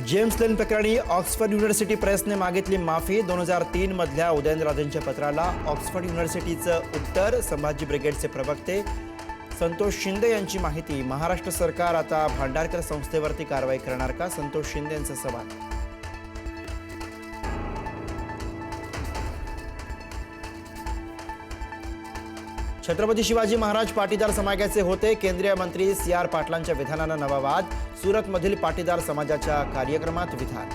James लेन प्रकरणी Oxford university प्रेसने मागितली माफी। 2003 मधल्या उदयनराजेंच्या पत्राला ऑक्सफर्ड युनिव्हर्सिटीचं उत्तर। संभाजी ब्रिगेडचे प्रवक्ते संतोष शिंदे यांची माहिती। महाराष्ट्र सरकार आता भांडारकर संस्थेवरती कारवाई करणार का? संतोष शिंदे यांचा सवाल। छत्रपती शिवाजी महाराज पाटीदार समाजाचे होते। केंद्रीय मंत्री CR पाटलांच्या विधानानं नवा वाद। सुरतमधील पाटीदार समाजाच्या कार्यक्रमात विधान।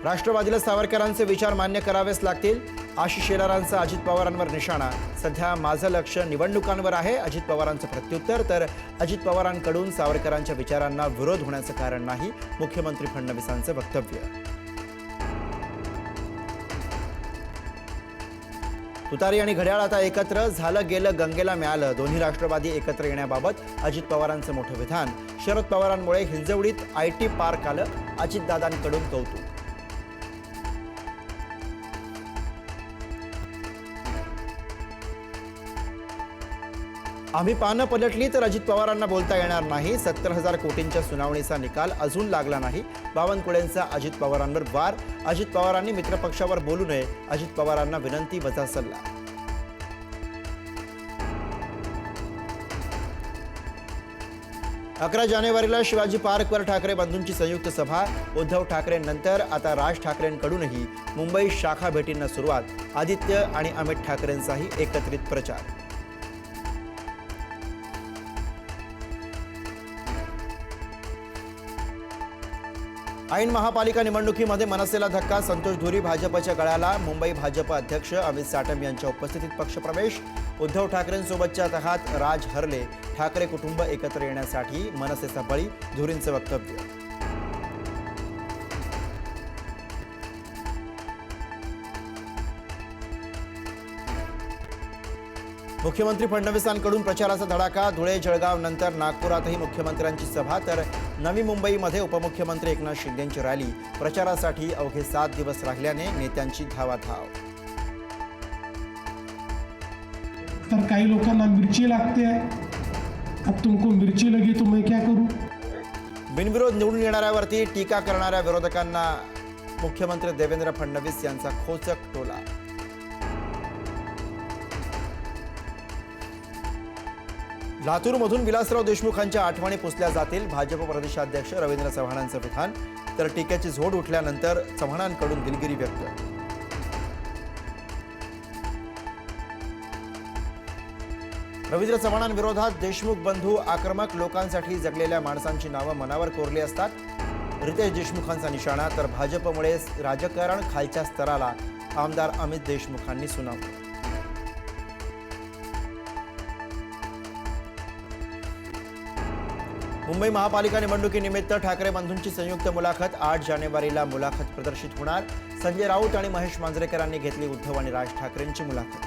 राष्ट्रवादीला सावरकरांचे विचार मान्य करावेच लागतील। आशिष शेलारांचा अजित पवारांवर निशाणा। सध्या माझं लक्ष निवडणुकांवर आहे, अजित पवारांचं प्रत्युत्तर। तर अजित पवारांकडून सावरकरांच्या विचारांना विरोध होण्याचं कारण नाही, मुख्यमंत्री फडणवीसांचं वक्तव्य। तुतारी आणि घड्याळ आता एकत्र, झालं गेलं गंगेला मिळालं। दोन्ही राष्ट्रवादी एकत्र येण्याबाबत अजित पवारांचं मोठं विधान। शरद पवारांमुळे हिंजवडीत IT पार्क आलं, अजितदादांकडून कौतुक। आम्ही पानं पलटली तर अजित पवारांना बोलता येणार नाही। 70,000 कोटींच्या सुनावणीचा निकाल अजून लागला नाही। बावनकुळेंचा अजित पवारांवर वार। अजित पवारांनी मित्रपक्षावर बोलू नये, अजित पवारांना विनंती वजा सल्ला। अकरा जानेवारीला शिवाजी पार्कवर ठाकरे बंधूंची संयुक्त सभा। उद्धव ठाकरेंनंतर आता राज ठाकरेंकडूनही मुंबई शाखा भेटींना सुरुवात। आदित्य आणि अमित ठाकरेंचाही एकत्रित प्रचार। ऐन महापालिका निवडणुकीमध्ये मनसेला धक्का। संतोष धुरी भाजपच्या गळाला। मुंबई भाजप अध्यक्ष अमित साटम यांच्या उपस्थितीत पक्षप्रवेश। उद्धव ठाकरेंसोबतच्या तहात राज हरले। ठाकरे कुटुंब एकत्र येण्यासाठी मनसेचा बळी, धुरींचं वक्तव्य। मुख्यमंत्री फडणवीसांकडून प्रचाराचा धडाका। धुळे जळगाव नंतर नागपुरातही मुख्यमंत्र्यांची सभा। तर नवी मुंबईमध्ये उपमुख्यमंत्री एकनाथ शिंदेंची रॅली। प्रचारासाठी अवघे 7 दिवस राहिल्याने नेत्यांची धावाधाव। तर काही लोकांना मिरची लागते आहे। अब तुमको मिरची लगी तो मैं क्या करूं? बिनविरोध निवडून येणाऱ्यावरती टीका करणाऱ्या विरोधकांना मुख्यमंत्री देवेंद्र फडणवीस यांचा खोचक टोला। लातूरमधून विलासराव देशमुखांच्या आठवणी पुसल्या जातील। भाजप प्रदेशाध्यक्ष रवींद्र चव्हाणांचं विधान। तर टीकेची झोड उठल्यानंतर चव्हाणांकडून दिलगिरी व्यक्त। रवींद्र चव्हाणांविरोधात देशमुख बंधू आक्रमक। लोकांसाठी जगलेल्या माणसांची नावं मनावर कोरली असतात, रितेश देशमुखांचा निशाणा। तर भाजपमुळे राजकारण खालच्या स्तराला, आमदार अमित देशमुखांनी सुनावलं। मुंबई महापालिका निवडणुकीनिमित्त ठाकरे बंधूंची संयुक्त मुलाखत। 8 जानेवारीला मुलाखत प्रदर्शित होणार। संजय राऊत आणि महेश मांजरेकरांनी घेतली उद्धव आणि राज ठाकरेंची मुलाखत।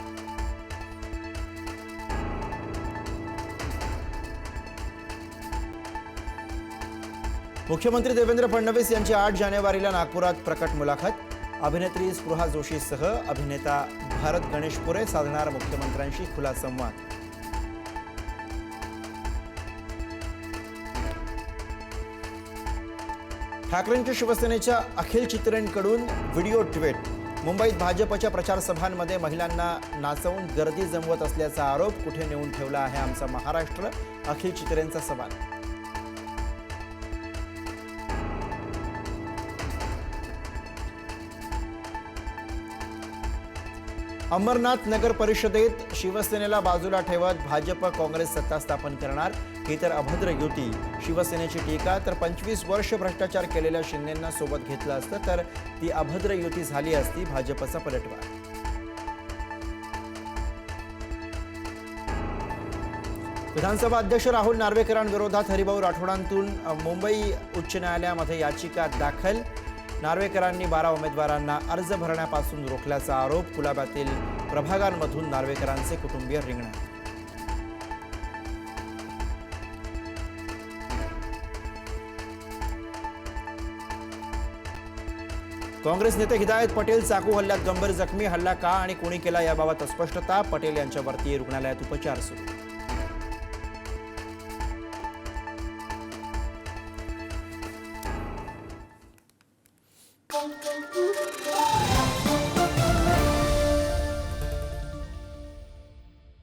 मुख्यमंत्री देवेंद्र फडणवीस यांची 8 जानेवारीला नागपुरात प्रकट मुलाखत। अभिनेत्री स्पृहा जोशीसह अभिनेता भारत गणेशपुरे साधणार मुख्यमंत्र्यांशी खुला संवाद। ठाकरेंच्या शिवसेनेच्या अखिल चित्रेंकडून व्हिडिओ ट्विट। मुंबईत भाजपच्या प्रचार सभांमध्ये महिलांना नाचवून गर्दी जमवत असल्याचा आरोप। कुठे नेऊन ठेवला आहे आमचा महाराष्ट्र? अखिल चित्रेंचा सवाल। अमरनाथ नगर परिषदेत शिवसेनेला बाजूला ठेवत भाजप काँग्रेस सत्ता स्थापन करणार। ही तर अभद्र युती, शिवसेनेची टीका। तर 25 वर्ष भ्रष्टाचार केलेल्या शिंदेंना सोबत घेतलं असतं तर ती अभद्र युती झाली असती, भाजपचा पलटवार। विधानसभा अध्यक्ष राहुल नार्वेकरांविरोधात हरिभाऊ राठोडांतून मुंबई उच्च न्यायालयामध्ये याचिका दाखल। नार्वेकरांनी 12 उमेदवारांना अर्ज भरण्यापासून रोखल्याचा आरोप। कुलाब्यातील प्रभागांमधून नार्वेकरांचे कुटुंबीय रिंगणात। काँग्रेस नेते हिदायत पटेल चाकू हल्ल्यात गंभीर जखमी। हल्ला का आणि कोणी केला याबाबत अस्पष्टता। पटेल यांच्यावरती रुग्णालयात उपचार सुरू।